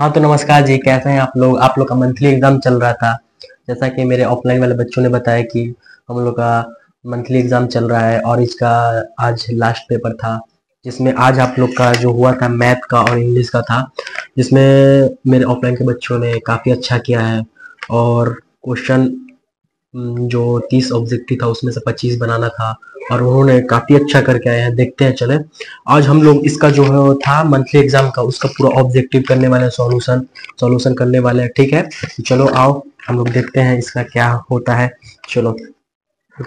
हाँ तो नमस्कार जी, कैसे हैं आप लोग। आप लोग का मंथली एग्जाम चल रहा था। जैसा कि मेरे ऑफलाइन वाले बच्चों ने बताया कि हम लोग का मंथली एग्जाम चल रहा है और इसका आज लास्ट पेपर था, जिसमें आज आप लोग का जो हुआ था मैथ का और इंग्लिश का था, जिसमें मेरे ऑफलाइन के बच्चों ने काफ़ी अच्छा किया है। और क्वेश्चन जो 30 ऑब्जेक्टिव था उसमें से 25 बनाना था और उन्होंने काफ़ी अच्छा करके आए हैं। देखते हैं, चले आज हम लोग इसका जो है था मंथली एग्जाम का उसका पूरा ऑब्जेक्टिव करने वाले हैं, सॉल्यूशन करने वाले हैं। ठीक है, तो चलो आओ हम लोग देखते हैं इसका क्या होता है। चलो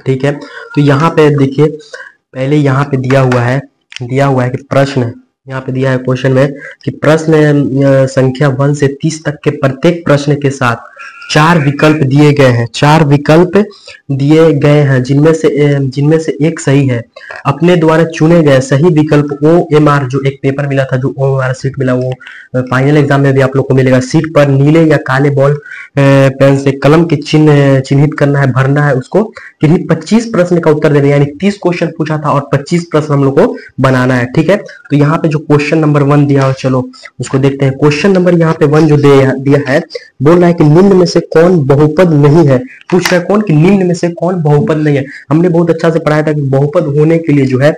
ठीक है, तो यहाँ पे देखिए, पहले यहाँ पे दिया हुआ है कि प्रश्न, यहाँ पे दिया है क्वेश्चन में कि प्रश्न संख्या 1 से 30 तक के प्रत्येक प्रश्न के साथ 4 विकल्प दिए गए हैं। 4 विकल्प दिए गए हैं जिनमें से एक सही है। अपने द्वारा चुने गए सही विकल्प OMR, जो एक पेपर मिला था, जो OMR सीट मिला, वो फाइनल एग्जाम में भी आप लोग को मिलेगा। सीट पर नीले या काले बॉल पेन से कलम के चिन्ह चिन्हित करना है, भरना है उसको। किन्हीं 25 प्रश्न का उत्तर देना, यानी 30 क्वेश्चन पूछा था और 25 प्रश्न हम लोग को बनाना है। ठीक है, तो यहाँ पे जो क्वेश्चन नंबर 1 दिया हो, चलो उसको देखते हैं। क्वेश्चन नंबर यहाँ पे 1 जो दिया है, बोल रहा है कि निम्न में से कौन बहुपद नहीं है। पूछ रहा है कौन कि निम्न में से कौन बहुपद नहीं है। हमने बहुत अच्छा से पढ़ाया था कि बहुपद होने के लिए जो है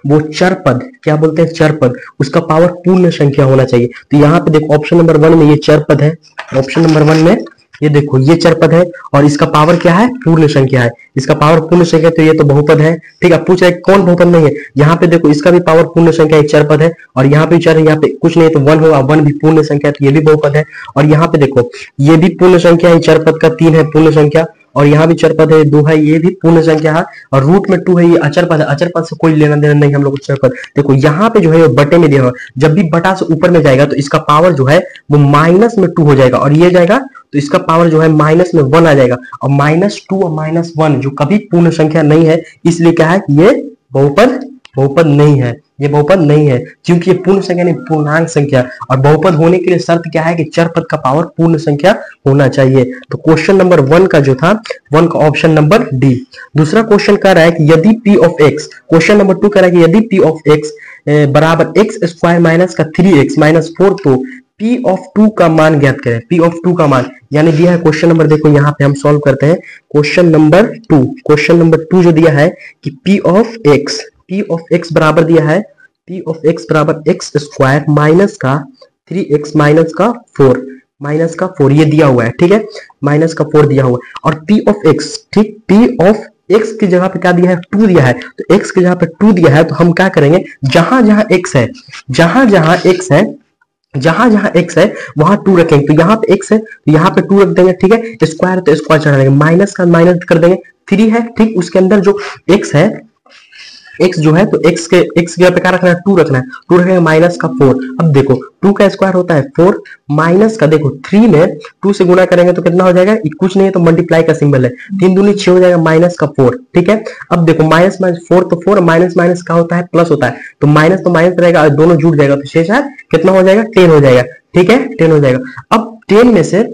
वो चर पद, क्या बोलते हैं, चर पद, उसका पावर पूर्ण संख्या होना चाहिए। तो यहाँ पे देखो ऑप्शन नंबर 1 में ये चर पद है। ऑप्शन नंबर 1 में ये देखो ये चर पद है और इसका पावर क्या है, पूर्ण संख्या है। इसका पावर पूर्ण संख्या, तो ये तो बहुपद है। ठीक है, पूछ रहे कौन बहुपद नहीं है। यहाँ पे देखो इसका भी पावर पूर्ण संख्या एक चर पद है और यहाँ पे चर है, यहाँ पे कुछ नहीं तो 1 होगा, 1 भी पूर्ण संख्या, तो ये भी बहुपद है। और यहाँ पे देखो ये भी पूर्ण संख्या है, चर पद का 3 है पूर्ण संख्या, और यहाँ भी चर पद है 2 है, ये भी पूर्ण संख्या है, और रूट में 2 है, ये अचर पद है। अचर पद से कोई लेना देना नहीं हम लोग को। चर पद देखो यहाँ पे जो है बटे में दिया हुआ, जब भी बटा से ऊपर में जाएगा तो इसका पावर जो है वो माइनस में 2 हो जाएगा, और ये जाएगा तो इसका पावर जो है माइनस में 1 आ जाएगा। और -2 और -1 जो कभी पूर्ण संख्या नहीं है, इसलिए क्या है, ये बहुपद नहीं है। ये बहुपद नहीं है क्योंकि ये पूर्ण संख्या नहीं, पूर्णांक संख्या। और बहुपद होने के लिए शर्त क्या है कि चर पद का पावर पूर्ण संख्या होना चाहिए। तो क्वेश्चन नंबर 1 का जो था, 1 का ऑप्शन नंबर डी। दूसरा क्वेश्चन कह रहा है कि यदि P of x, question number 2 कह रहा है कि यदि P ऑफ x बराबर x² माइनस का 3x माइनस 4, तो P ऑफ 2 का मान ज्ञात करें। P ऑफ 2 का मान यानी दिया है क्वेश्चन नंबर, देखो यहाँ पे हम सॉल्व करते हैं। क्वेश्चन नंबर 2 जो दिया है कि P ऑफ x बराबर दिया है, P ऑफ x बराबर x² माइनस का 3x माइनस का 4 ये दिया हुआ है। ठीक है, माइनस का 4 दिया हुआ है। और P ऑफ x, ठीक, P ऑफ x की जगह पे क्या दिया है, 2 दिया है। तो x की जगह पे 2 दिया है, तो हम क्या करेंगे, जहां जहां x है वहां 2 रखेंगे। तो यहाँ पे x है तो यहाँ पे 2 रख देंगे। ठीक है, स्क्वायर तो स्क्वायर चढ़ा देंगे, माइनस का माइनस कर देंगे। 3 है, ठीक, उसके अंदर जो x है, x जो है, तो x की जगह पे क्या रखना है, 2 रखना है। 2 रखेंगे माइनस का 4। अब देखो 2 का स्क्वायर होता है 4, माइनस का देखो 3 में 2 से गुना करेंगे तो कितना हो जाएगा, कुछ नहीं है तो मल्टीप्लाई का सिंबल है, 3 दूनी 6 हो जाएगा, माइनस का 4। ठीक है, अब देखो माइनस 4 तो 4, माइनस माइनस का होता है प्लस होता है, तो माइनस रहेगा, दोनों जुड़ जाएगा, तो शेष है कितना हो जाएगा, 10 हो जाएगा। ठीक है, 10 हो जाएगा। अब 10 में से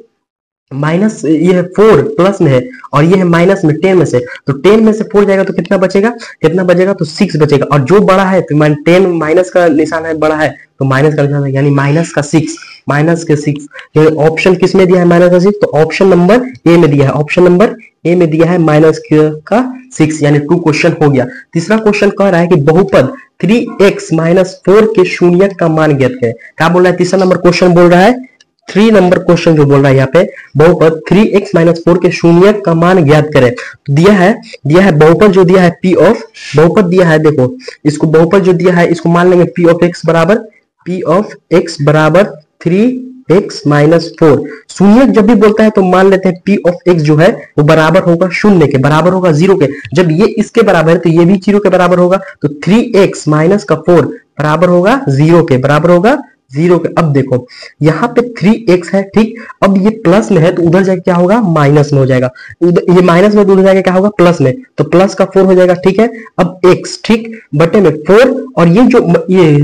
माइनस, ये है 4 प्लस में है और ये है माइनस में 10 में से, तो 10 में से 4 जाएगा तो कितना बचेगा, तो 6 बचेगा। और जो बड़ा है तो 10 माइनस का निशान है, बड़ा है तो माइनस का निशान है, यानी माइनस का 6। ऑप्शन किस में दिया है, माइनस का 6, तो ऑप्शन नंबर ए में दिया है। ऑप्शन नंबर ए में दिया है माइनस का 6, यानी 2 क्वेश्चन हो गया। तीसरा क्वेश्चन कह रहा है कि बहुपद 3x माइनस 4 के शून्यक का मान ज्ञात करें। क्या बोल रहा है, तीसरा नंबर क्वेश्चन बोल रहा है, 3 नंबर क्वेश्चन जो बोल रहा है यहाँ पे, बहुपद 3x माइनस 4 के शून्यक का मान ज्ञात करें। तो दिया है बहुपद जो दिया है बहुपद दिया है, देखो इसको बहुपद जो दिया है इसको मान लेंगे P ऑफ x बराबर 3x माइनस 4। शून्यक जब भी बोलता है तो मान लेते हैं P ऑफ x जो है वो बराबर होगा शून्य के, बराबर होगा 0 के। जब ये इसके बराबर है तो ये भी 0 के बराबर होगा, तो 3x माइनस का 4 बराबर होगा 0 के, बराबर होगा 0 के। अब देखो यहाँ पे 3x है, ठीक, अब ये प्लस में है तो उधर जाके क्या होगा, माइनस में हो जाएगा। ये माइनस में उधर जाके क्या होगा, प्लस में, तो प्लस का 4 हो जाएगा। ठीक है, अब x, ठीक, बटे में 4, और ये जो ये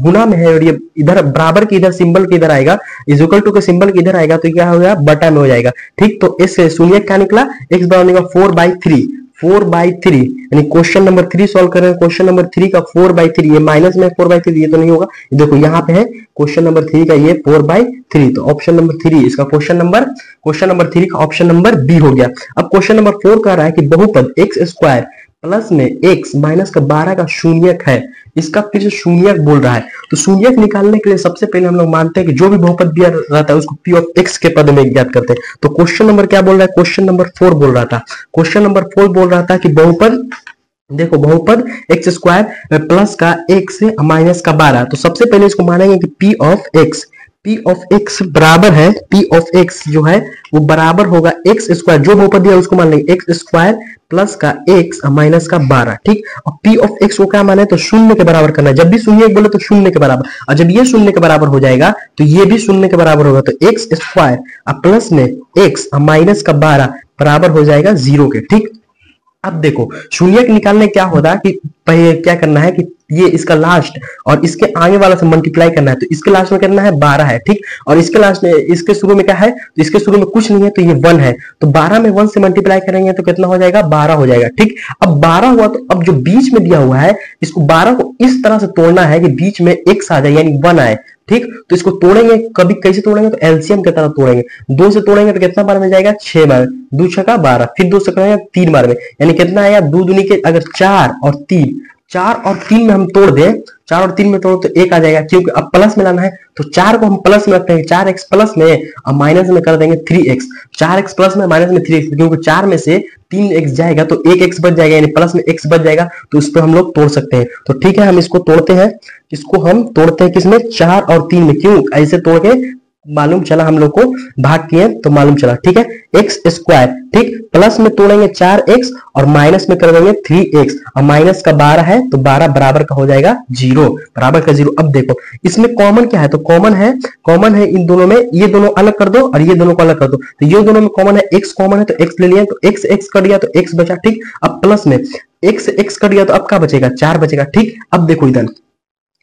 गुना में है और ये इधर बराबर के इधर सिंबल के इधर आएगा, इज इक्वल टू के सिंबल के इधर आएगा, तो क्या हो जाएगा, बटा में हो जाएगा। ठीक, तो इस शून्य क्या निकला, x बराबर निकला 4/3। 4/3, यानी क्वेश्चन नंबर 3 सॉल्व कर रहे हैं। क्वेश्चन नंबर 3 का 4/3, ये माइनस में 4/3, ये तो नहीं होगा। देखो यहाँ पे है क्वेश्चन नंबर 3 का ये 4/3, तो ऑप्शन नंबर 3 इसका क्वेश्चन नंबर 3 का ऑप्शन नंबर बी हो गया। अब क्वेश्चन नंबर 4 कह रहा है कि बहुपद x² प्लस में x माइनस का 12 का शून्यक है। इसका फिर से शून्यक बोल रहा है, तो शून्यक निकालने के लिए सबसे पहले हम लोग मानते हैं कि जो भी बहुपद दिया रहता है उसको p ऑफ x के पद में ज्ञात करते हैं। तो क्वेश्चन नंबर क्या बोल रहा है, क्वेश्चन नंबर 4 बोल रहा था। क्वेश्चन नंबर 4 बोल रहा था कि बहुपद, देखो बहुपद x² प्लस का x माइनस का 12, तो सबसे पहले इसको मानेंगे कि p ऑफ x बराबर है, p ऑफ x जो है वो बराबर होगा x², जो बहुपद दिया उसको मान लेंगे x² प्लस का x माइनस का 12, ठीक। और p ऑफ x को क्या माने, तो शून्य के बराबर करना है। जब भी शून्य बोले तो शून्य के बराबर, और जब ये शून्य के बराबर हो जाएगा तो ये भी शून्य के बराबर होगा, तो x² प्लस में x माइनस का 12 बराबर हो जाएगा 0 के, ठीक। अब देखो शून्य निकालने क्या होता है कि पहले क्या करना है कि ये इसका लास्ट और इसके आगे वाला से मल्टीप्लाई करना है, तो इसके लास्ट में करना है 12 है, ठीक। और इसके लास्ट में, इसके शुरू में क्या है, तो इसके शुरू में कुछ नहीं है तो ये 1 है, तो 12 में 1 से मल्टीप्लाई करेंगे तो कितना हो जाएगा, 12 हो जाएगा, ठीक। अब 12 हुआ तो अब जो बीच में दिया हुआ है इसको 12 को इस तरह से तोड़ना है कि बीच में x आ जाए यानी 1 आए, ठीक। तो इसको तोड़ेंगे, कभी कैसे तोड़ेंगे, तो एलसीएम की तरह तोड़ेंगे। 2 से तोड़ेंगे तो कितना बार में जाएगा, 6 बार, 2 छक्का 12, फिर 2 से करेंगे 3 बार में, यानी कितना आएगा, 2 दूनी के अगर 4 और 3 में हम तोड़ दें, 4 और 3 में तोड़ तो 1 आ जाएगा, क्योंकि अब प्लस में लाना है तो 4 को हम प्लस में रखते हैं, 4x प्लस में, और माइनस में कर देंगे 3x, 4x प्लस में माइनस में 3x, क्योंकि 4 में से 3x जाएगा तो 1x बच जाएगा, यानी प्लस में x बच जाएगा, तो इस पर हम लोग तोड़ सकते हैं। तो ठीक है, हम इसको तोड़ते हैं, किसमें, 4 और 3 में। क्यों ऐसे तोड़ के मालूम चला, हम लोग को भाग किए तो मालूम चला, ठीक है। x², ठीक, प्लस में तोड़ेंगे 4x और माइनस में कर देंगे 3x, और माइनस का 12 है तो 12 बराबर का हो जाएगा 0, बराबर का 0। अब देखो इसमें कॉमन क्या है, तो कॉमन है इन दोनों में, ये दोनों अलग कर दो और ये दोनों को अलग कर दो, तो ये दोनों में कॉमन है, x कॉमन है तो x ले लिया, तो x कट गया तो x बचा, ठीक। अब प्लस में x कट गया तो अब क्या बचेगा, 4 बचेगा, ठीक। अब देखो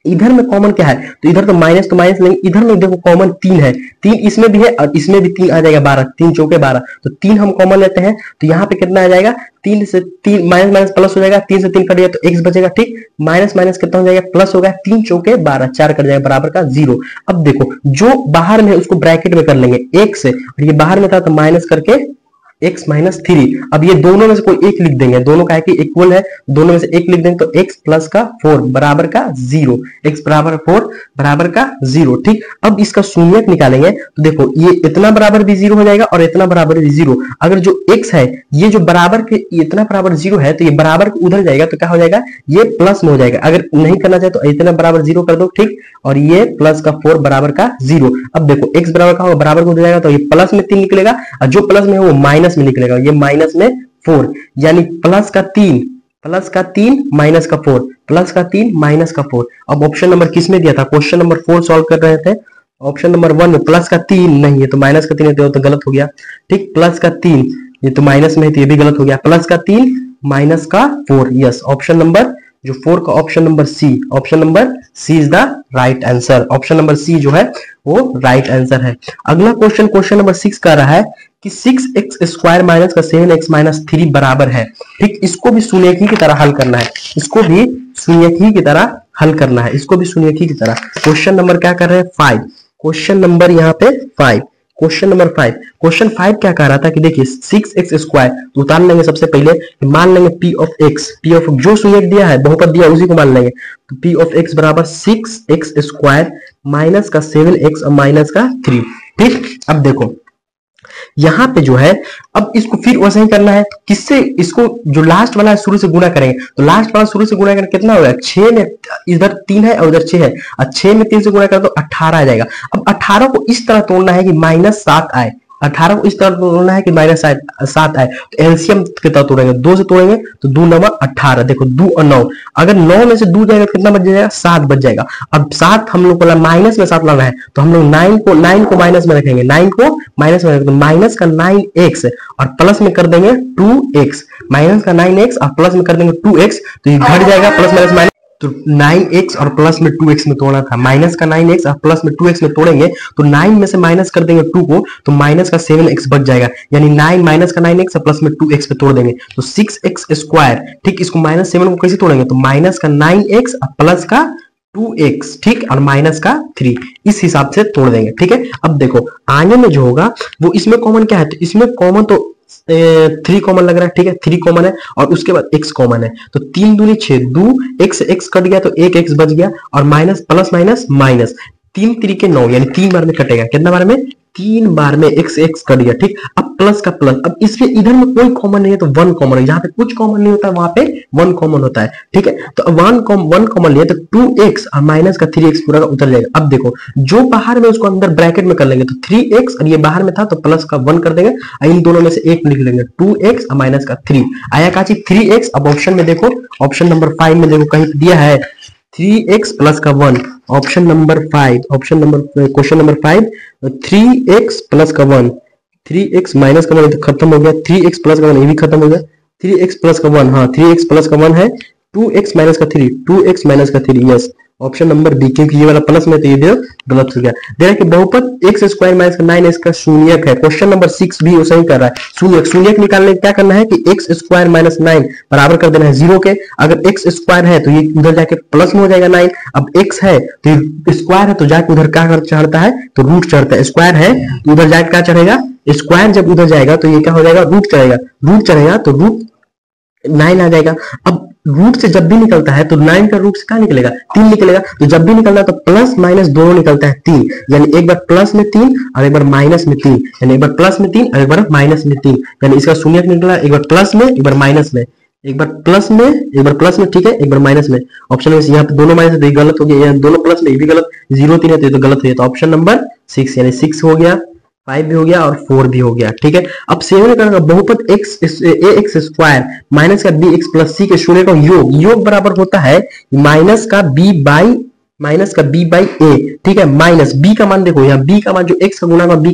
इधर में कॉमन क्या है, तो इधर तो माइनस लेंगे, इधर में देखो कॉमन 3 है, 3 इसमें भी है और इसमें भी 3 आ जाएगा, 12, 3 चौके 12, तो 3 हम कॉमन लेते हैं, तो यहाँ पे कितना आ जाएगा, 3 से 3 माइनस प्लस हो जाएगा, 3 से 3 कट गया तो x बचेगा, ठीक। माइनस कितना हो जाएगा, प्लस होगा, 3 चौके 12, 4 कट जाएगा, बराबर का 0। अब देखो जो बाहर में है उसको ब्रैकेट में कर लेंगे 1 से, और ये बाहर में था तो माइनस करके x माइनस 3। अब ये दोनों में से कोई एक लिख देंगे, दोनों का है कि इक्वल है, दोनों में से एक लिख देंगे तो x प्लस का 4 बराबर का 0, x बराबर 4 बराबर का 0, ठीक। अब इसका शून्यक निकालेंगे तो देखो ये इतना बराबर भी 0 हो जाएगा और इतना बराबर भी 0। अगर जो x है ये जो बराबर के इतना बराबर 0 है तो ये बराबर उधर जाएगा तो क्या हो जाएगा, ये प्लस में हो जाएगा। अगर नहीं करना चाहे तो इतना बराबर 0 कर दो, ठीक, और ये प्लस का 4 बराबर का 0। अब देखो x बराबर का होगा, बराबर को हो जाएगा तो ये प्लस में 3 निकलेगा, और जो प्लस में है वो माइनस में निकलेगा, ये माइनस में 4, यानी प्लस का 3 माइनस का 4, प्लस का 3 माइनस का 4। अब ऑप्शन नंबर किस में दिया था, क्वेश्चन नंबर 4 सॉल्व कर रहे थे, ऑप्शन नंबर 1 में प्लस का 3 नहीं है तो माइनस का 3 है तो गलत हो गया, ठीक। प्लस का 3 ये तो माइनस में है तो ये भी गलत हो गया, प्लस का 3 माइनस का 4, यस, ऑप्शन नंबर जो 4 का option number C is the right answer. Option number C जो है वो राइट आंसर है। अगला क्वेश्चन नंबर 6 कर रहा है कि 6x² माइनस का 7x माइनस 3 बराबर है, ठीक। इसको भी शून्यकी की तरह हल करना है, क्वेश्चन नंबर क्या कर रहे हैं, 5, क्वेश्चन नंबर यहाँ पे 5, क्वेश्चन 5 क्या कह रहा था कि देखिए 6x² तो उतार लेंगे सबसे पहले, मान लेंगे p ऑफ x, जो शून्यक दिया है बहुपद दिया उसी को मान लेंगे, तो p ऑफ x बराबर 6x² माइनस का 7x और माइनस का 3, ठीक। अब देखो यहाँ पे जो है, अब इसको फिर वैसे ही करना है, किससे, इसको जो लास्ट वाला है शुरू से गुणा करेंगे, तो लास्ट वाला शुरू से गुणा करें कितना होगा, 6 में इधर 3 है और उधर 6 है, और 6 में 3 से गुणा करें तो 18 आ जाएगा। अब 18 को इस तरह तोड़ना है कि -7 आए, 18 को इस तरह तोड़ना है कि -7 आए, तो एलसीएम कितना तोड़ेंगे, 2 से तोड़ेंगे तो 2 9 18, देखो 2 और 9, अगर 9 में से 2 जाएगा तो कितना बच जाएगा, 7 बच जाएगा। अब 7 हम लोग को माइनस में 7 लाना है, तो हम लोग 9 को माइनस में रखेंगे, तो माइनस का 9x और प्लस में कर देंगे 2x, माइनस का 9x और प्लस में कर देंगे 2x, तो ये घट जाएगा, प्लस माइनस तो 9x और प्लस में 2x में तोड़ना था, माइनस का 9x और प्लस में 2x में तोड़ेंगे तो 9 में से माइनस कर देंगे 2 को तो माइनस का 7x बच जाएगा, यानी 9 माइनस का 9x और प्लस में 2x में तोड़ देंगे तो 6x स्क्वायर। ठीक, इसको माइनस 7 को कैसे तोड़ेंगे, तो माइनस का 9x और प्लस का 2x, ठीक, और माइनस का 3, इस हिसाब से तोड़ देंगे। ठीक है, अब देखो आगे में जो होगा वो इसमें कॉमन क्या है, तो इसमें कॉमन तो 3 कॉमन लग रहा है। ठीक है, 3 कॉमन है और उसके बाद x कॉमन है, तो 3 दूनी 6, 2 x कट गया तो 1 x बच गया और माइनस प्लस माइनस माइनस, 3 3 9, यानी 3 बार में कटेगा। कितना बार में, 3 बार में x कट गया। ठीक, अब प्लस का प्लस, अब इसमें इधर में कोई कॉमन नहीं है तो 1 कॉमन है, जहां पे कुछ कॉमन नहीं होता वहां पे 1 कॉमन होता है। ठीक है, तो 1 कॉमन लिया तो 2x और माइनस का 3x पूरा का उतर जाएगा। अब देखो जो बाहर में उसको अंदर ब्रैकेट में कर लेंगे तो 3x और ये बाहर में था तो प्लस का 1 कर देंगे, इन दोनों में से एक लिख लेंगे, 2x और माइनस का 3 आया का चीज 3x। अब ऑप्शन में देखो, ऑप्शन नंबर 5 में देखो कहीं दिया है 3x प्लस का 1, option number 5, question number 5, 3x plus का 1, 3x माइनस का 1 तो खत्म हो गया, 3x प्लस का 1 ये भी खत्म हो गया, 3x प्लस का 1, हाँ 3x प्लस का 1 है, 2x माइनस का 3, 2x माइनस का 3, यस ऑप्शन नंबर बी, क्योंकि ये वाला प्लस में तो ये गलत हो गया। दे रहा है कि बहुपद x स्क्वायर माइनस का 9x का शून्यक है। क्वेश्चन नंबर 6 भी वैसा ही कर रहा है। शून्यक निकालने क्या करना है कि x स्क्वायर माइनस 9 बराबर कर देना है 0 के। अगर x स्क्वायर है तो ये उधर जाके प्लस में हो जाएगा 9, अब x है तो ये स्क्वायर है तो जाके उधर क्या चढ़ता है, तो रूट चढ़ता है। स्क्वायर है तो उधर जाके क्या चढ़ेगा, स्क्वायर जब उधर जाएगा तो ये क्या हो जाएगा, रूट चढ़ेगा तो रूट 9 आ जाएगा। अब रूट से जब भी निकलता है तो 9 का रूट से क्या निकलेगा, 3 निकलेगा, तो जब भी निकलता है तो प्लस माइनस दोनों निकलता है 3, यानी एक बार प्लस में 3 और एक बार माइनस में 3, यानी एक बार प्लस में 3 और एक बार माइनस में 3, यानी इसका शून्यक निकला एक बार प्लस में एक बार माइनस में, एक बार प्लस में एक बार प्लस में, ठीक है, एक बार माइनस में। ऑप्शन में यहाँ पे दोनों माइनस है तो ये गलत हो गया, यहाँ दोनों प्लस में ये भी गलत, 0 3 है तो ये तो गलत हो गया, तो ऑप्शन नंबर 6 यानी 6 हो गया, 5 भी हो गया और 4 भी हो गया। ठीक है, अब 7 का बहुपद ax स्क्वायर माइनस का bx प्लस c के शून्य का योग बराबर होता है माइनस का b बाई a। ठीक है, माइनस b का मान देखो, यहाँ b का मान जो x का गुणा का b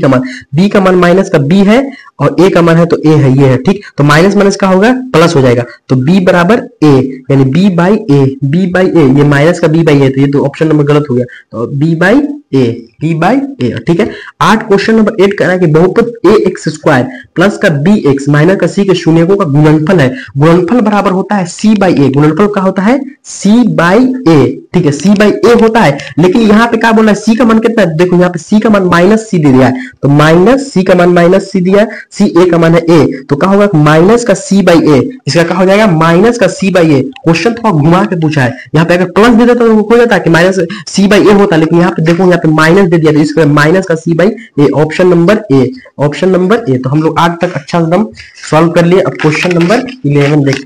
का मान माइनस का b है और a का मान है तो a है, ये है। ठीक, तो माइनस माइनस का होगा प्लस हो जाएगा, तो b बराबर a, यानी b बाई a, ये माइनस का b बाई a, तो ये तो ऑप्शन नंबर गलत हो गया, तो b बाई a। ठीक है, 8 क्वेश्चन नंबर 8 कह रहा है कि बहुपद ax स्क्वायर प्लस का bx माइनस का c के शून्यकों का गुणनफल है। गुणनफल बराबर होता है c बाई a, गुणनफल का होता है c बाई a। ठीक है, c बाई a होता है, लेकिन यहाँ पे क्या बोल रहा है, c का मान कितना है, देखो यहाँ पे c का मान माइनस c दे दिया है, तो माइनस c का मान माइनस c दिया है, c a का मान है a, तो क्या होगा माइनस का c बाई a, इसका क्या हो जाएगा माइनस का c बाई a। क्वेश्चन थोड़ा घुमा के पूछा है, यहाँ पे अगर प्लस दे देता तो हो जाता है कि माइनस c बाई a होता, लेकिन यहाँ पे देखो यहाँ पे माइनस दे दिया तो इसका माइनस का c by a, option number ए। तो हम लोग आज तक अच्छा एकदम सॉल्व कर लिए। अब क्वेश्चन नंबर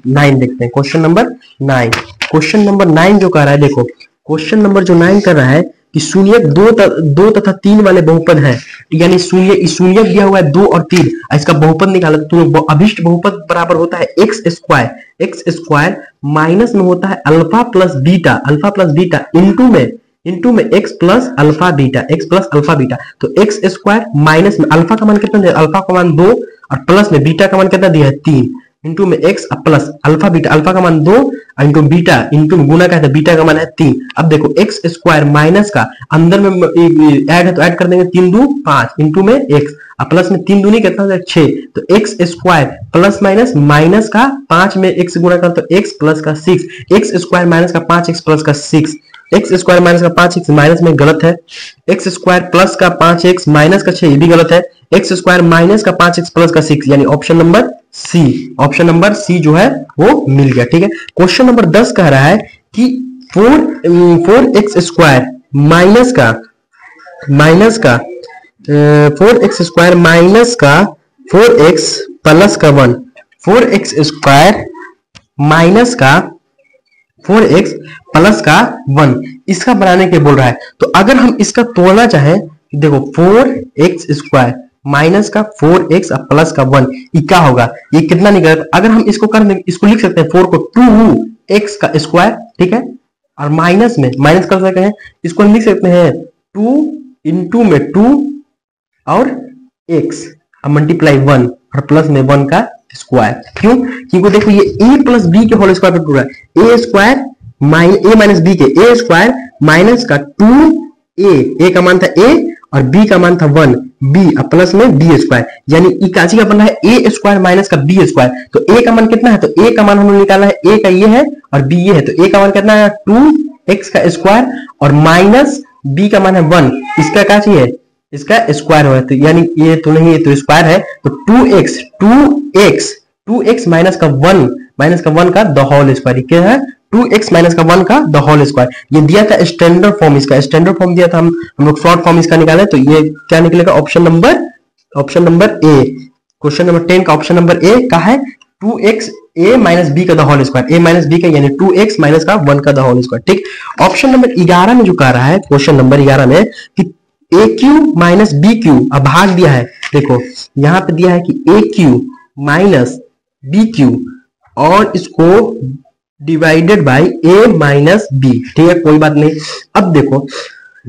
9 देखते हैं। क्वेश्चन नंबर 9 जो कर रहा है, देखो क्वेश्चन नंबर जो 9 कर रहा है कि शून्यक 2 तथा 3 वाले बहुपद है, यानी शून्यक दिया हुआ है 2 और 3, इसका बहुपद निकाला तो अभिष्ट बहुपद बराबर होता है एक्स स्क्वायर माइनस में होता है अल्फा प्लस बीटा इंटू में x प्लस अल्फा बीटा, तो एक्स स्क्वायर माइनस में अल्फा का मान कितना दिया, अल्फा का मान 2 और प्लस में बीटा का मान कितना दिया है 3, इंटू में x plus alpha beta, alpha का मान 2 इंटू बीटा इंटू गुना का बीटा का मान है 3। अब देखो एक्स स्क्वायर माइनस का अंदर में ऐड है तो ऐड कर देंगे 3 2 5 इंटू में x प्लस में 3 दूनी कितना 6, तो एक्स स्क्वायर प्लस माइनस का 5 में x गुणा कर तो x प्लस का 6, एक्स स्क्वायर माइनस का 5x प्लस का 6, एक्स स्क्वायर माइनस का 5x माइनस में गलत है, एक्स स्क्वायर प्लस का 5x माइनस का 6 ये भी गलत है, एक्स स्क्वायर माइनस का 5x प्लस का 6, यानी ऑप्शन नंबर सी जो है वो मिल गया। ठीक है, क्वेश्चन नंबर 10 कह रहा है कि 4x स्क्वायर माइनस का 4x स्क्वायर माइनस का 4x प्लस का 1, 4x स्क्वायर माइनस का 4x प्लस का 1 इसका बनाने के बोल रहा है। तो अगर हम इसका तोड़ना चाहें, देखो 4x स्क्वायर माइनस का 4x प्लस का 1 ये क्या होगा, ये कितना निकलेगा। अगर हम इसको कर दें, इसको लिख सकते हैं 4 को 2x का स्क्वायर, ठीक है, और माइनस कर सकते हैं, इसको हम लिख सकते हैं 2 इंटू में 2 और x मल्टीप्लाई 1 और प्लस में 1 का स्क्वायर। क्यों, क्योंकि देखो ये a प्लस बी के होल स्क्वायर पे पूरा है, a square A minus B के ए स्क्वायर माइनस का 2a का मान था a और b का मान था 1 b और प्लस में b स्क्वायर, यानी इकाची का बन रहा है a स्क्वायर माइनस का b स्क्वायर। तो a का मान कितना है, तो a का मान हमने निकाला है, a का ये है और b ये है, तो a का मान कितना है 2x का स्क्वायर और माइनस b का मान है 1, इसका क्या चाहिए, इसका स्क्वायर है, तो यानी ये तो नहीं, ये तो स्क्वायर है, तो 2x माइनस का 1 का द होल स्क्वायर, क्या है 2x माइनस का 1 का द होल स्क्वायर। ये दिया था स्टैंडर्ड फॉर्म, इसका स्टैंडर्ड फॉर्म दिया था, हम लोग शॉर्ट फॉर्म इसका निकाले, तो ये क्या निकलेगा, option number A, question number 10 का ऑप्शन नंबर ए का है 2x a माइनस बी का the whole square, a minus B का यानी 2x माइनस का 1 का द होल स्क्वायर। ठीक, ऑप्शन नंबर 11 में जो कह रहा है, क्वेश्चन नंबर 11 में कि A Q minus B Q, अब भाग दिया है, देखो यहां पे दिया है कि A Q minus B Q और इसको divided by A minus B. ठीक है, कोई बात नहीं। अब देखो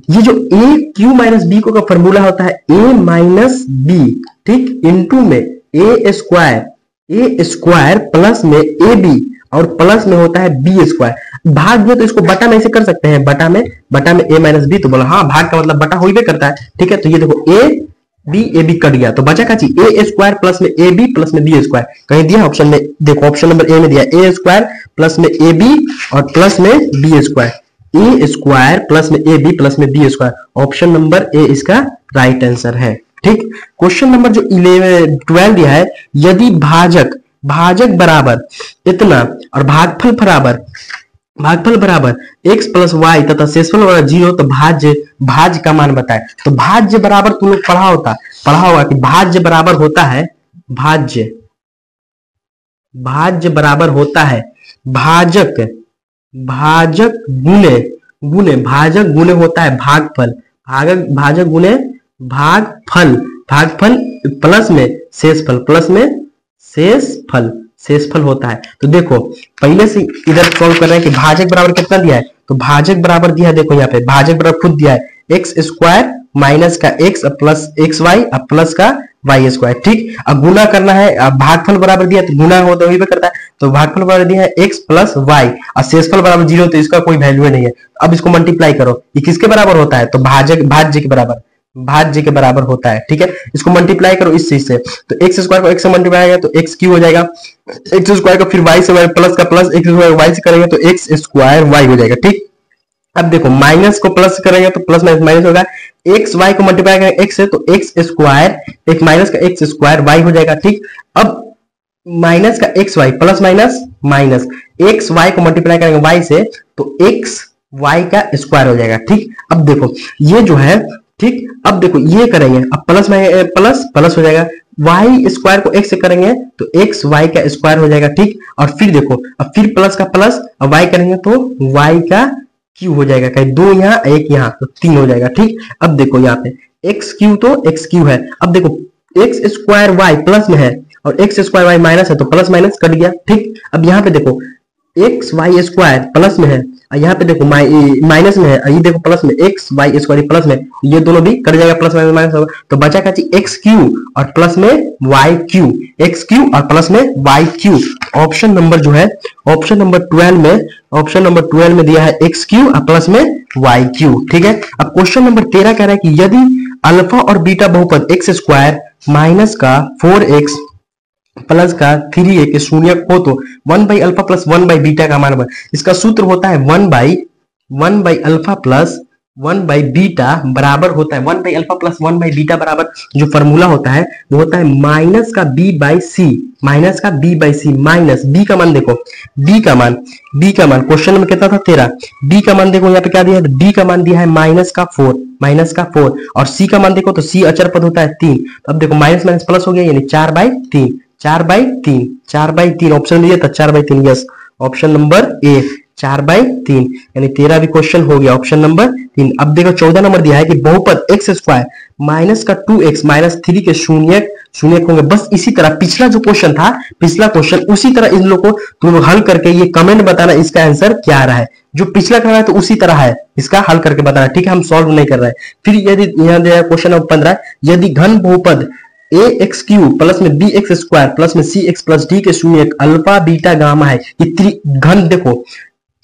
ये जो ए क्यू माइनस बी को का फॉर्मूला होता है ए माइनस बी, ठीक, इनटू में ए स्क्वायर प्लस में ए बी और प्लस में होता है बी स्क्वायर। भाग दिया तो इसको बटा में ऐसे कर सकते हैं, बटा में ए माइनस बी, तो बोला हाँ भाग का मतलब बटा हो ही करता है। ठीक है, तो ये देखो ए बी कट गया, तो बचा क्या चीज, ए स्क्वायर प्लस में ए बी प्लस में बी स्क्वायर, कहीं दिया ऑप्शन में, देखो ऑप्शन नंबर ए में दिया ए स्क्वायर प्लस में ए बी और प्लस में B square, A square plus में ए बी प्लस में B square, option number A इसका राइट आंसर है। ठीक, क्वेश्चन नंबर जो 12 दिया है, यदि भाजक बराबर इतना और भागफल बराबर x प्लस वाई तथा शेषफल बराबर 0, तो भाज्य का मान बताए। तो भाज्य बराबर तुम लोग पढ़ा होगा कि भाज्य बराबर होता है, भाज्य बराबर होता है भाजक गुने होता है भागफल, भाजक गुने भागफल प्लस में शेषफल होता है। तो देखो पहले से इधर सॉल्व कर रहे हैं कि भाजक बराबर कितना दिया है, तो भाजक बराबर दिया है, देखो यहाँ पे भाजक बराबर खुद दिया है एक्स स्क्वायर माइनस का X plus X Y plus का वाई स्क्वायर। ठीक, अब गुना करना है, अब भागफल बराबर दिया तो गुना हो तो वही पे करता है, तो भागफल बराबर दिया है एक्स प्लस वाई और शेषफल बराबर 0, तो इसका कोई वैल्यू नहीं है। अब इसको मल्टीप्लाई करो, ये किसके बराबर होता है, तो भाज्य के बराबर होता है। ठीक है, इसको मल्टीप्लाई करो इस चीज से, तो एक्स स्क्वायर को एक्स से मल्टीप्लाई करेंगे तो एक्स क्यू हो जाएगा, एक्स स्क्वायर को फिर वाई से प्लस का प्लस एक्स स्क्वायर वाई से करेंगे तो एक्स स्क्वायर वाई हो जाएगा। ठीक, अब देखो माइनस को प्लस करेंगे तो प्लस माइनस होगा, एक्स वाई को मल्टीप्लाई करेंगे एक्स से तो एक्स स्क्वायर एक माइनस का एक्स स्क्वायर वाई हो जाएगा। ठीक, अब माइनस का X Y plus minus X Y को मल्टीप्लाई करेंगे वाई से तो एक्स वाई का स्क्वायर हो जाएगा। ठीक, अब देखो ये जो है, ठीक, अब देखो ये करेंगे, अब प्लस हो जाएगा, वाई स्क्वायर को एक्स से करेंगे तो एक्स वाई का स्क्वायर हो जाएगा। ठीक, और फिर देखो अब फिर प्लस का प्लस और वाई करेंगे तो वाई का क्यू हो जाएगा, कहीं 2 यहाँ 1 यहाँ तो 3 हो जाएगा। ठीक, अब देखो यहाँ पे एक्स क्यू तो एक्स क्यू है, अब देखो एक्स स्क्वायर वाई प्लस में है और एक्स स्क्वायर वाई माइनस है तो प्लस माइनस कट गया। ठीक, अब यहाँ पे देखो एक्स वाई स्क्वायर प्लस में है और यहाँ पे देखो माइनस में है, ये देखो प्लस में एक्स वाई स्क्वायर प्लस में, ये दोनों भी कट जाएगा, प्लस माइनस होगा, तो बचा क्या चीज एक्स क्यू और प्लस में वाई क्यू, एक्स क्यू और प्लस में वाई क्यू। ऑप्शन नंबर जो है ऑप्शन नंबर 12 में दिया है एक्स क्यू और प्लस में वाई क्यू। ठीक है, अब क्वेश्चन नंबर 13 कह रहा है कि यदि अल्फा और बीटा बहुपद एक्स स्क्वायर माइनस का 4x प्लस का 3a के शून्यक हो तो 1 by alpha plus 1 by beta का मान, इसका सूत्र होता है 1 by alpha plus 1 by beta बराबर होता है 1 by alpha plus 1 by beta बराबर जो फॉर्मूला होता है वो होता है माइनस का b by C minus B का मान, देखो b का मान क्वेश्चन में कितना था 13, b का मान देखो यहाँ पे क्या दिया है, b का मान दिया है माइनस का 4 और c का मान देखो तो c अचर पद होता है 3, तो अब देखो माइनस माइनस प्लस हो गया यानी 4 बाई 3 ऑप्शन दिया था 4 by 3, yes option number A 4 by 3 यानी 13 भी क्वेश्चन हो गया ऑप्शन नंबर 3। अब देखो 14 नंबर दिया है कि बहुपद एक्स स्क्वायर माइनस का 2x माइनस 3 के शून्यक होंगे। बस इसी तरह पिछला जो क्वेश्चन था, पिछला क्वेश्चन उसी तरह इन लोगों को तुम लोग हल करके ये कमेंट बताना इसका आंसर क्या आ रहा है, जो पिछला कर रहा है तो उसी तरह है, इसका हल करके बताना। ठीक है, हम सॉल्व नहीं कर रहे हैं। फिर यदि यहाँ दिया क्वेश्चन नंबर 15, यदि घन बहुपद ए एक्स क्यू प्लस में बी एक्स स्क्वायर प्लस में सी एक्स प्लस डी के शून्य अल्फा बीटा गामा है, ये घन देखो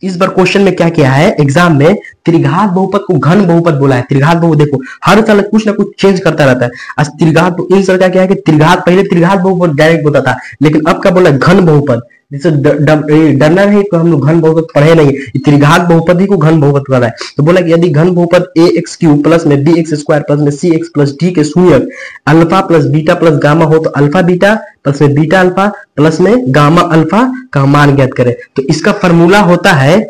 इस बार क्वेश्चन में क्या किया है एग्जाम में, त्रिघात बहुपद को घन बहुपद बोला है। त्रिघात बहुपद देखो हर साल कुछ ना कुछ चेंज करता रहता है। आज त्रिघात इन साल क्या है कि त्रिघात, पहले त्रिघात बहुपद डायरेक्ट होता था, लेकिन अब क्या बोला घन बहुपद। जैसे डरना नहीं तो हम लोग घन बहुपद पढ़े नहीं, त्रिघात बहुपद ही को घन बहुपद कर रहा है। तो बोला कि यदि घन बहुपद ए एक्स क्यूब प्लस में बी एक्स स्क्वायर प्लस में सी एक्स प्लस डी के शून्यक alpha plus beta plus gamma हो तो अल्फा बीटा प्लस में बीटा अल्फा प्लस में गामा अल्फा का मान ज्ञात करें। तो इसका फॉर्मूला होता है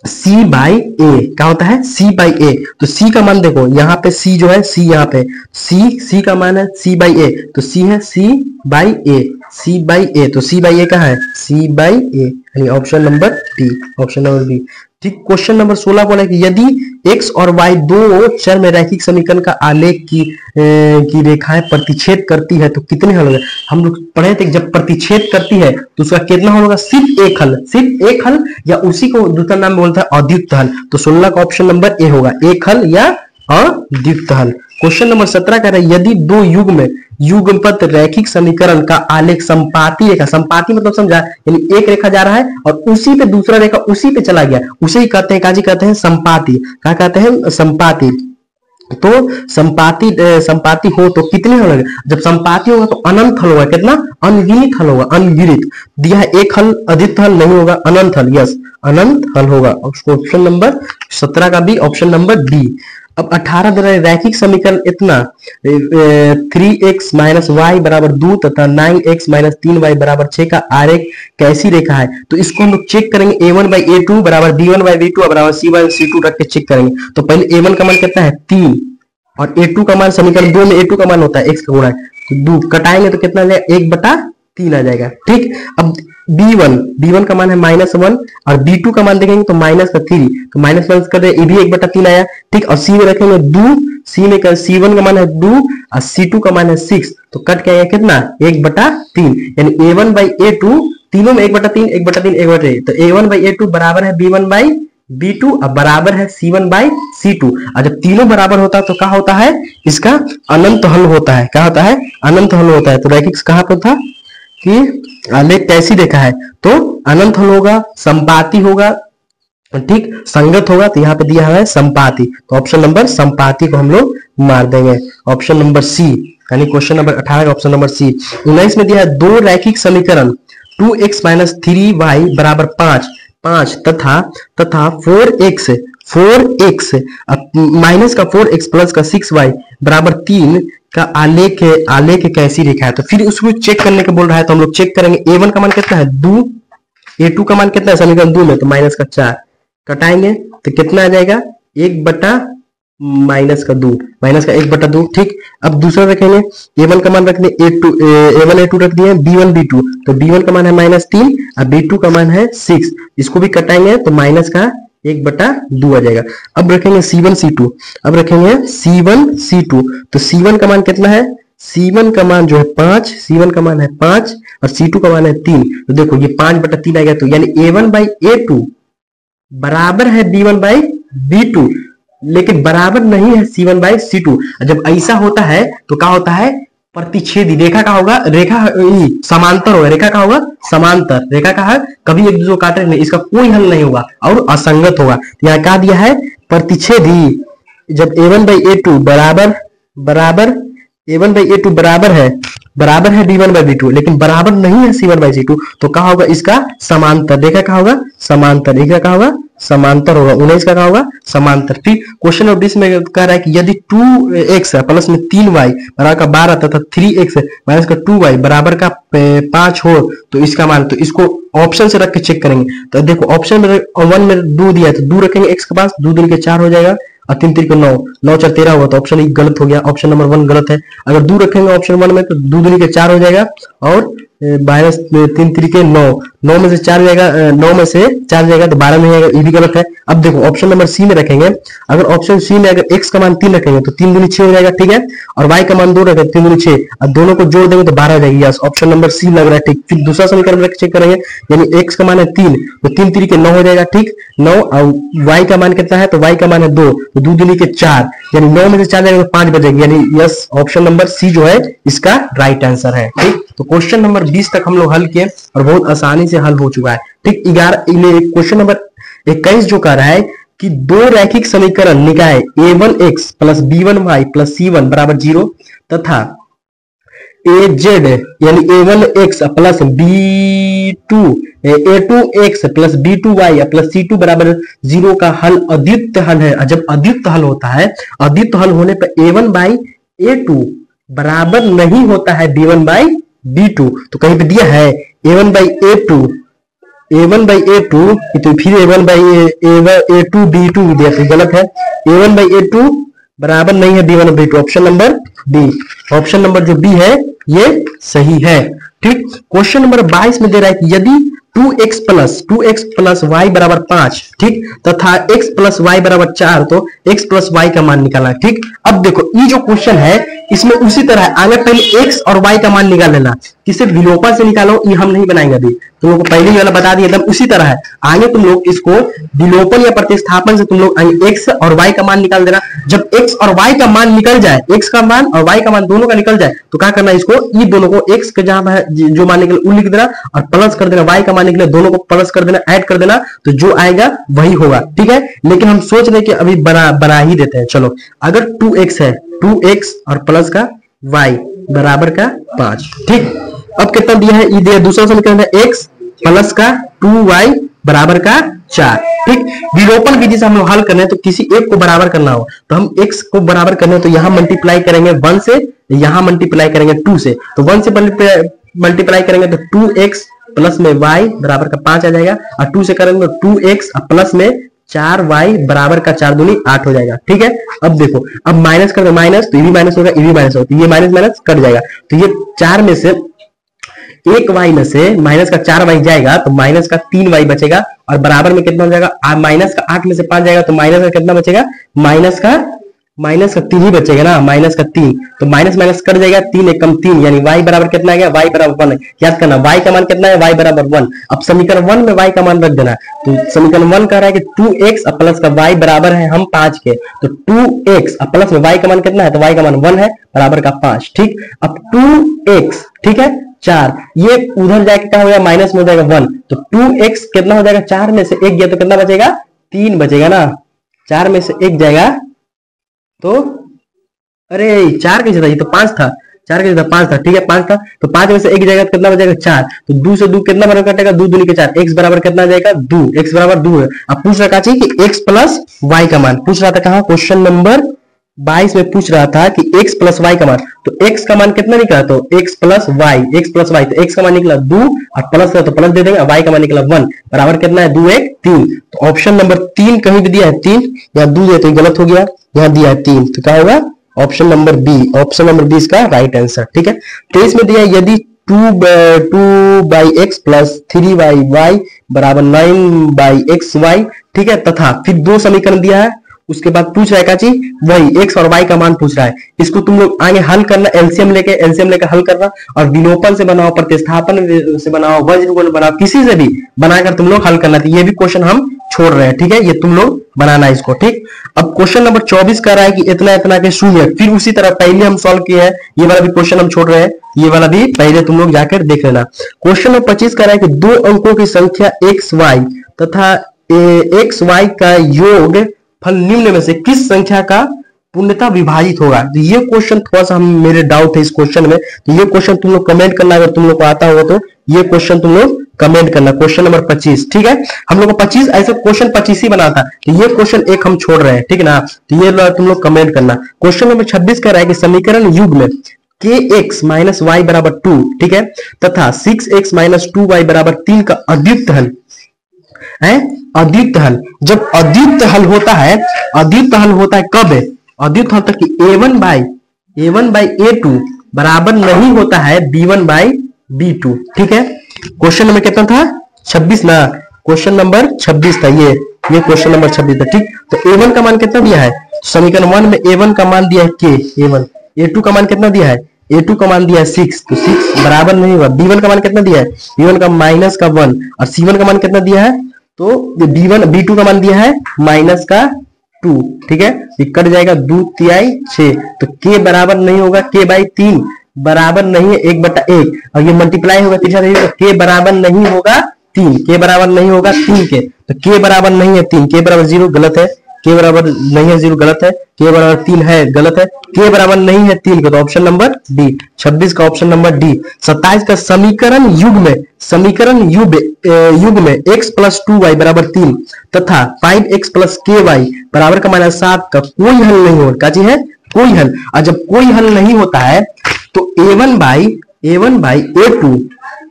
C बाई ए। क्या होता है? C by A. तो C का मान देखो यहाँ पे C जो है, C यहाँ पे C का मान है C बाई ए, तो C है C by A, C by A. तो C बाई ए कहाँ है? C बाई ए, यानी option number D, option number B. ठीक। क्वेश्चन नंबर 16 बोला कि यदि x और y दो चर में रैखिक समीकरण का आलेख की रेखाएं प्रतिच्छेद करती है तो कितने हल होंगे? हम लोग पढ़े थे जब प्रतिच्छेद करती है तो उसका कितना हल होगा? सिर्फ एक हल, सिर्फ एक हल, या उसी को दूसरा नाम बोलता है अद्वितीय हल। तो 16 का ऑप्शन नंबर ए होगा, एक हल या अद्वितीय हल। क्वेश्चन नंबर 17 कह रहा है यदि दो युग्मपद रैखिक समीकरण का आलेख संपाती रेखा, संपाती मतलब समझा, यानी एक रेखा जा रहा है और उसी पे दूसरा रेखा उसी पे चला गया, उसे ही कहते हैं, काजी कहते हैं संपाती। क्या कहते हैं? संपाती। तो संपाती हो तो कितने हल होंगे? जब संपाती होगा तो अनंत हल होगा। कितना? अनगिनत हल होगा, अनगिनत। दिया है एक हल, अद्वितीय हल नहीं होगा, अनंत हल। यस, अनंत हल होगा। ऑप्शन नंबर 17 का भी ऑप्शन नंबर डी। अब 18 दे रहा है रैखिक समीकरण इतना 3x माइनस वाई बराबर 2 तथा 9x माइनस 3y बराबर 6 का आरेख कैसी रेखा है? तो इसको हम लोग चेक करेंगे a1 बाई a2 बराबर b1 बाई b2 बराबर c बाई c2 रख के चेक करेंगे। तो पहले a1 का मान कितना है? 3, और a2 का मान समीकरण 2 में a2 का मान होता है x का गुणा है, तो 2 कटाएंगे तो कितना आ जाएगा? 1/3 आ जाएगा। ठीक। अब b1 का मान है -1 और b2 का मान देखेंगे तो -3, तो -1 कर दे, ये भी 1/3 आया। ठीक। और c में रखेंगे 2, c1 का मान है 2 और c2 का मान है 6, तो कट के आएगा कितना? 1/3, यानी a1 बाई a2 तीनों में 1/3 1/3 1/3, तो a1 बाई a2 बराबर है b1 बाई b2 अब बराबर है c1 बाई c2। और जब तीनों बराबर होता है तो क्या होता है? इसका अनंत हल होता है। क्या होता है? अनंत हल होता है। तो रैखिक कहां पर था कि आलेख कैसी रेखा है? तो अनंत हल होगा, संपाती होगा, ठीक, संगत होगा, तो यहाँ पे दिया है संपाती। तो ऑप्शन नंबर संपाती को हम लोग मार देंगे, ऑप्शन नंबर सी, यानी क्वेश्चन नंबर 18 का ऑप्शन नंबर सी। 19 में दिया है दो रैखिक समीकरण 2x माइनस 3y बराबर 5 तथा 4x माइनस का 4x प्लस का 6y बराबर 3 का आलेख कैसी रेखा है? तो फिर उसको चेक करने के बोल रहा है, तो हम लोग चेक करेंगे। a1 का मान कितना है? 2, a2 का मान कितना है समीकरण 2 में? तो माइनस का 4, कटाएंगे तो कितना आ जाएगा? 1 बटा माइनस का 1/2। ठीक। अब दूसरा रखेंगे, a1 का मान रख दिए a1 a2 रख दिए, b1 b2, तो b1 का मान है -3 और b2 का मान है 6, इसको भी कटाएंगे तो माइनस का 1/2 आ जाएगा। अब रखेंगे c1 c2, तो c1 का मान कितना है? c1 का मान जो है 5, c1 का मान है 5 और c2 का मान है 3, तो देखो ये 5/3 आ गया, तो यानी a1 बाई a2 बराबर है b1 बाई b2, लेकिन बराबर नहीं है c1 बाई c2। जब ऐसा होता है तो क्या होता है? प्रतिच्छेदी रेखा का होगा, रेखा समांतर होगा, रेखा का होगा समांतर, रेखा का है कभी एक दूसरे को काट नहीं, इसका कोई हल नहीं होगा और असंगत होगा। यहाँ क्या दिया है? प्रतिच्छेदी। जब a1 बाई a2 बराबर a1 बाई a2 बराबर है b1 बाई b2, लेकिन बराबर नहीं है c1 बाई c2, तो क्या होगा? इसका समांतर, रेखा का होगा समांतर, रेखा का होगा समांतर होगा। 19 का होगा समांतर। ठीक। क्वेश्चन नंबर 20 में कह रहा है कि यदि 2x प्लस में 3y बराबर का 12 तथा 3x माइनस का 2y बराबर का 5 हो तो इसका मान, तो इसको ऑप्शन से रख के चेक करेंगे। तो देखो ऑप्शन में 1 में 2 दिया है तो 2 रखेंगे x के पास, 2 दूनी के 4 हो जाएगा और 3 3 के 9, 9 4 13 होगा, तो ऑप्शन एक गलत हो गया, ऑप्शन नंबर 1 गलत है। अगर 2 रखेंगे ऑप्शन 1 में तो 2 दूनी के 4 हो जाएगा और माइनस 3 3 के 9, 9 में से 4 जाएगा, 9 में से 4 जाएगा तो 12 में जाएगा, ये भी गलत है। अब देखो ऑप्शन नंबर सी में रखेंगे, अगर ऑप्शन सी में अगर x का मान 3 रखेंगे तो 3 दूनी 6 हो जाएगा, ठीक है, और y का मान 2 रखेंगे 3 दूनी 6, अब दोनों को जोड़ देंगे तो 12 हो जाएगी। यस, ऑप्शन नंबर सी लग रहा है ठीक। फिर दूसरा समीकरण में चेक करेंगे, यानी x का मान है 3 तो 3 3 के 9 हो जाएगा, ठीक, 9, और y का मान कितना है? तो y का मान है 2 तो 2 दूनी के 4, यानी 9 में से 4 जाएगा तो 5 बचेगी, यानी यस ऑप्शन नंबर सी जो है इसका राइट आंसर है। ठीक। तो क्वेश्चन नंबर 20 तक हम लोग हल किए और बहुत आसानी से हल हो चुका है। ठीक, 11 क्वेश्चन नंबर 21 जो कह रहा है कि दो रैखिक समीकरण निकाय a1x plus b1y plus c1 बराबर 0 तथा az यानी a1x plus a2x plus b2y plus c2 बराबर 0 का हल अद्वितीय हल है। जब अद्वितीय हल होता है, अद्वितीय हल होने पर a1 बाई a2 बराबर नहीं होता है b1 बाई b2। तो कहीं पे दिया है a1 by a2, a1 by a2, तो फिर a1 बाई a2 b2 दिया, तो गलत है। a1 बाई a2 बराबर नहीं है b1 by b2, option number B, option number जो बी है ये सही है। ठीक, क्वेश्चन नंबर 22 में दे रहा है कि यदि 2x प्लस y बराबर 5, ठीक, तथा x प्लस y बराबर 4, तो x प्लस y का मान निकालना है। ठीक, अब देखो ये जो क्वेश्चन है इसमें उसी तरह है, आगे पहले x और y का मान निकाल लेना, किसे विलोपन से निकालो ये हम नहीं बनाएंगे अभी, तुम लोग को पहले ही वाला बता दिया, एकदम उसी तरह है। आगे तुम लोग इसको विलोपन या प्रतिस्थापन से तुम लोग x और y का मान निकाल देना। जब x और y का मान निकल जाए, x का मान और y का मान दोनों का निकल जाए, तो क्या करना है, इसको ये दोनों को x का जहां जो मान निकले वो लिख देना और प्लस कर देना, y का मान निकले दोनों को प्लस कर देना, ऐड कर देना, तो जो आएगा वही होगा। ठीक है, लेकिन हम सोच रहे कि अभी बना ही देते हैं। चलो, अगर 2x है, 2x और प्लस का y बराबर का 5। ठीक, अब कितना दिया है, ये दिया दूसरा समीकरण है x प्लस का 2y बराबर का 4। ठीक, विलोपन विधि से हम लोग हल करने हैं, तो किसी एक को बराबर करना हो तो हम x को बराबर करने, तो यहां मल्टीप्लाई करेंगे 1 से, यहां मल्टीप्लाई करेंगे 2 से, तो 1 से मल्टीप्लाई करेंगे तो 2x प्लस में y बराबर का 5 आ जाएगा, और 2 से करेंगे तो 2x प्लस में 4y बराबर का 4 दूनी 8 हो जाएगा। ठीक है, अब देखो, अब माइनस कर दो, माइनस तो ये भी माइनस होगा, ये भी माइनस होगा, तो ये माइनस माइनस कट जाएगा, तो ये 4 में से 1y में से माइनस का 4y जाएगा, तो माइनस का 3y बचेगा, और बराबर में कितना हो जाएगा, माइनस का 8 में से 5 जाएगा, तो माइनस का कितना बचेगा, माइनस का 3 ही बचेगा ना, माइनस का 3, तो माइनस माइनस कट जाएगा, 3 एक कम 3, यानी y बराबर कितना आ गया, y बराबर 1। याद करना y का मान कितना है, y बराबर 1। अब समीकरण 1 में y का मान रख देना, तो समीकरण 1 कह रहा है कि 2x प्लस का y बराबर है हम 5 के, तो 2x प्लस में y का मान कितना है, तो y का मान 1 है बराबर का 5। ठीक, अब 2x, ठीक है, 4, ये उधर जाके क्या हो जाएगा, माइनस में हो जाएगा 1, तो 2x कितना हो जाएगा, 4 में से 1 गया तो कितना बचेगा, 3 बचेगा ना, 4 में से 1 जाएगा तो अरे 4 कैसे था, ये तो 5 था, 4 कैसे था, 5 था। ठीक है, 5 था, तो 5 में से 1 जाएगा तो कितना बचेगा, 4, तो 2 से 2 कितना बराबर कटेगा, 2 दूनी के 4, x बराबर कितना आ जाएगा, 2, x बराबर 2 है। अब पूछ रहा चाहिए कि x प्लस y का मान पूछ रहा था, कहां, क्वेश्चन नंबर 22 में पूछ रहा था कि x प्लस y का मान, तो x का मान कितना निकला, तो x प्लस y, तो x का मान निकला 2 और प्लस है तो प्लस दे देंगे, y का मान निकला 1 बराबर कितना है, 2 1 3। तो ऑप्शन नंबर 3 कहीं भी दिया है 3, या 2 दिया तो गलत हो गया, यहाँ दिया है 3, तो क्या होगा, option number B, option number B इसका राइट आंसर। ठीक है, तो इसमें दिया यदि 2 by X plus 3 by Y बराबर 9 बाई एक्स वाई, ठीक है, तथा फिर 2 समीकरण दिया है, उसके बाद पूछ रहा है क्या चीज, वही x और y का मान पूछ रहा है। इसको तुम लोग आगे हल करना, एलसीएम लेके हल करना, और विलोपन से बनाओ, प्रतिस्थापन से बनाओ, वज्रगुण बनाओ, किसी से भी बनाकर तुम लोग हल करना। ये भी क्वेश्चन हम छोड़ रहे हैं, ठीक है, ये तुम लोग बनाना है इसको। ठीक, अब क्वेश्चन नंबर 24 कह रहा है कि इतना इतना के शून्य, फिर उसी तरह पहले हम सॉल्व किए हैं, ये वाला भी क्वेश्चन हम छोड़ रहे हैं, ये वाला भी पहले तुम लोग जाकर देख लेना। क्वेश्चन नंबर 25 कह रहा है कि 2 अंकों की संख्या एक्स वाई तथा एक्स वाई का योग फल निम्न में से किस संख्या का पूर्णतः विभाजित होगा। तो ये क्वेश्चन थोड़ा सा मेरे डाउट है इस क्वेश्चन में, तो ये क्वेश्चन तुम लोग कमेंट करना, अगर तुम लोग को आता होगा तो ये क्वेश्चन तुम लोग कमेंट करना। क्वेश्चन नंबर 25, ठीक है, हम लोग को 25 ऐसा क्वेश्चन 25 ही बना था, तो ये क्वेश्चन एक हम छोड़ रहे हैं, ठीक है ना, तो ये तुम लोग कमेंट करना। क्वेश्चन नंबर 26 कह रहा है कि समीकरण युग में kx माइनस वाई बराबर 2, ठीक है, तथा 6x माइनस 2y बराबर 3 का अद्वितीय हल है। अद्वितीय हल, जब अद्वितीय हल होता है, अद्वितीय हल होता है कब है, अद्वितीय हल तक कि a1 बाई a2 बराबर नहीं होता है b1 बाई b2, ठीक है। क्वेश्चन नंबर कितना था, 26 ना, क्वेश्चन नंबर 26 था, ये क्वेश्चन नंबर 26 था, ठीक। तो a1 का मान कितना दिया है, समीकरण 1 में a1 का मान दिया है k, a1, a2 का मान कितना दिया है, a2 का मान दिया है 6, तो 6 बराबर नहीं हुआ। b1 का मान कितना दिया है, b1 का माइनस का 1, और c1 का मान कितना दिया है, तो b2 का मान दिया है माइनस का 2, ठीक है, ये कट जाएगा 2 तिहाई 6, तो k बराबर नहीं होगा k बाई 3, बराबर नहीं है 1/1 और ये मल्टीप्लाई होगा तीसरा तो के बराबर नहीं होगा 3, के बराबर नहीं होगा 3 के, तो के बराबर नहीं है 3, के बराबर 0 गलत है, के बराबर नहीं है 0 गलत है, के बराबर 3 है गलत है, के बराबर नहीं है 3 का, तो ऑप्शन नंबर डी, 26 का ऑप्शन नंबर डी। 27 का समीकरण युग में x + 2y = 3 तथा 5x + ky बराबर का -7 का कोई हल नहीं हो, क्या चीज है कोई हल। और जब कोई हल नहीं होता है तो a1 by a2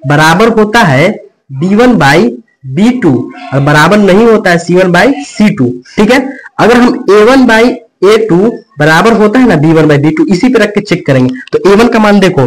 बराबर होता है b1 by b2 और बराबर नहीं होता है c1 by c2। ठीक है, अगर हम a1 by a2 बराबर होता है ना b1 by b2 इसी पे रख के चेक करेंगे तो a1 का मान देखो,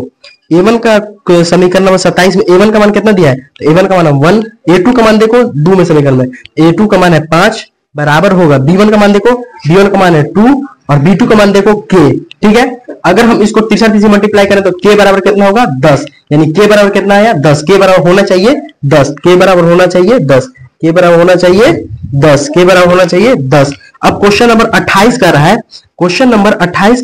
a1 का समीकरण नंबर 27 में a1 का मान कितना दिया है, तो a1 का मान है 1, a2 का मान देखो 2 में समीकरण में a2 का मान है 5 बराबर होगा b1 का मान देखो, b1 का मान है 2 और b2 का मान देखो k। ठीक है, अगर हम इसको तीसरा मल्टीप्लाई करें तो k बराबर कितना होगा 10, यानी k बराबर कितना आया 10, k बराबर होना चाहिए 10, k बराबर होना चाहिए 10, k बराबर होना चाहिए 10, k बराबर होना चाहिए 10। अब क्वेश्चन नंबर 28 कर रहा है, क्वेश्चन नंबर 28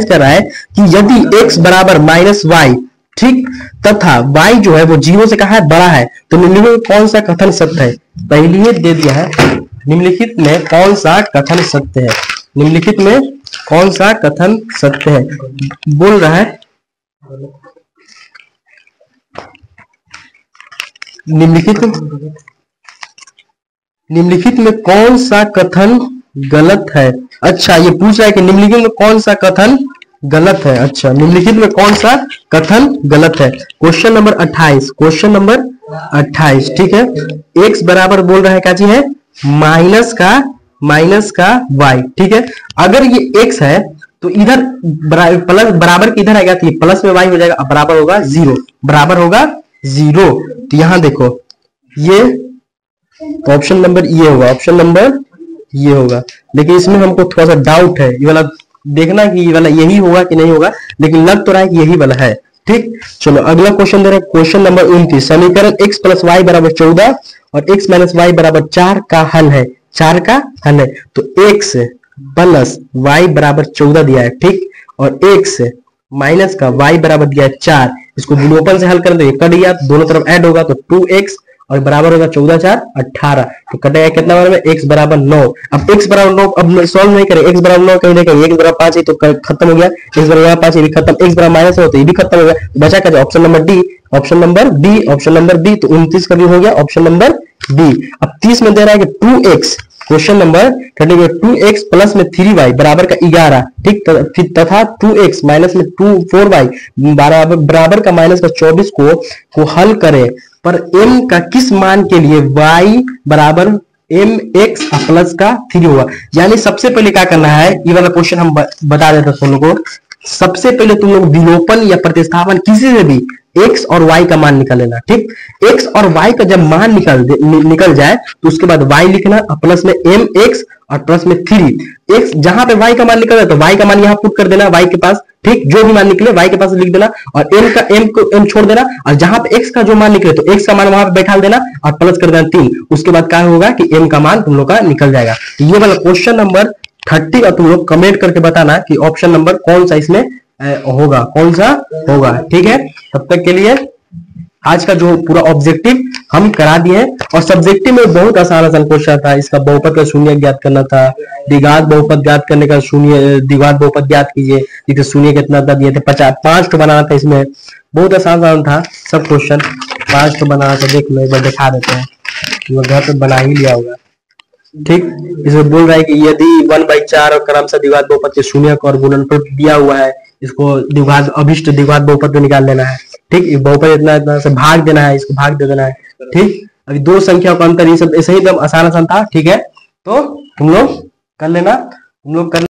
कर रहा है कि यदि x बराबर -y ठीक तथा y जो है वो 0 से कहा है बड़ा है तो निम्नलिखित में कौन सा कथन सत्य है। पहले ही दे दिया है, निम्नलिखित में कौन सा कथन सत्य है, निम्नलिखित में कौन सा कथन सत्य है बोल रहा है, निम्नलिखित में कौन सा कथन गलत है। अच्छा, ये पूछ रहा है कि निम्नलिखित में कौन सा कथन गलत है। अच्छा, निम्नलिखित में कौन सा कथन गलत है। Question number 28, question number 28। ठीक है, x बराबर बोल रहा है क्या चीज है माइनस का y। ठीक है, अगर ये x है तो इधर प्लस बराबर के इधर आएगा तो ये प्लस में y हो जाएगा, बराबर होगा 0, बराबर होगा 0। तो यहां देखो ये तो ऑप्शन नंबर ये होगा, ऑप्शन नंबर ये होगा, लेकिन इसमें हमको थोड़ा सा डाउट है, ये वाला देखना कि ये वाला यही होगा कि नहीं होगा, लेकिन लग तो रहा है कि यही वाला है। ठीक, चलो अगला क्वेश्चन दे रहे हैं, क्वेश्चन नंबर 29। समीकरण x + y = 14 और x - y = 4 का हल है, 4 का हल है। तो x + y = 14 दिया है, ठीक, और x माइनस का y बराबर दिया है 4, इसको विलोपन से हल करें तो ये कट गया, दोनों तरफ ऐड होगा तो 2x और बराबर होगा 14 × 4 = 18, तो कटेगा कितना बार में x बराबर 9। अब x बराबर 9 अब सॉल्व नहीं करें, x बराबर 9 कहीं ना कहीं x बराबर 5 है तो खत्म हो गया, x बराबर 5 ये भी खत्म, x बराबर माइनस हो तो ये भी खत्म हो गया, बचा क्या option number D, option number D, option number D. तो 29 का भी हो गया ऑप्शन नंबर डी। अब 30 में दे रहा है कि 2x, question number 2x plus में 3y बराबर का 11, ठीक, तथा 2x माइनस में 4y बराबर का माइनस का 24 को हल करें पर m का किस मान के लिए y बराबर mx प्लस का 3 होगा। यानी सबसे पहले क्या करना है, ये वाला क्वेश्चन हम बता देते हैं तुम लोगों को। सबसे पहले तुम लोग विलोपन या प्रतिस्थापन किसी से भी x और y का मान निकाल लेना, ठीक। x और y का जब मान निकल जाए तो उसके बाद y लिखना प्लस में mx और प्लस में 3। x जहां पे y का मान निकल जाए तो y का मान यहाँ पुट कर देना y के पास, ठीक, जो भी मान निकले y के पास लिख देना और m को m छोड़ देना, और जहां पे x का जो मान निकले तो x का मान वहां पे बैठा देना और प्लस कर देना 3। उसके बाद क्या होगा कि m का मान तुम लोग का निकल जाएगा। ये वाला क्वेश्चन नंबर 30 का तुम लोग कमेंट करके बताना कि ऑप्शन नंबर कौन सा इसमें होगा, कौन सा होगा, ठीक है। तब तक के लिए आज का जो पूरा ऑब्जेक्टिव हम करा दिए और सब्जेक्टिव में बहुत आसान क्वेश्चन था। इसका बहुपद का शून्य ज्ञात करना था, द्विघात बहुपद ज्ञात करने का शून्य द्विघात बहुपद ज्ञात कीजिए, देखिए शून्य कितना था दिए थे 5 तो बनाना था, इसमें बहुत आसान था सब क्वेश्चन, 5 तो बनाना था। देख लो एक बार दिखा देते हैं, घर पे बना ही लिया होगा, ठीक। इसमें बोल रहा है कि यदि 1/4 और क्रमशः द्विघात बहुपद के शून्य और गुणनफल दिया हुआ है, इसको द्विघात अभिष्ट द्विघात बहुपद में निकाल लेना है, ठीक। बहुपद इतना से भाग देना है, इसको भाग दे देना है, ठीक। अभी दो संख्याओं का अंतर, ये सब ऐसे ही एकदम आसान था, ठीक है। तो तुम लोग कर लेना, तुम लोग कर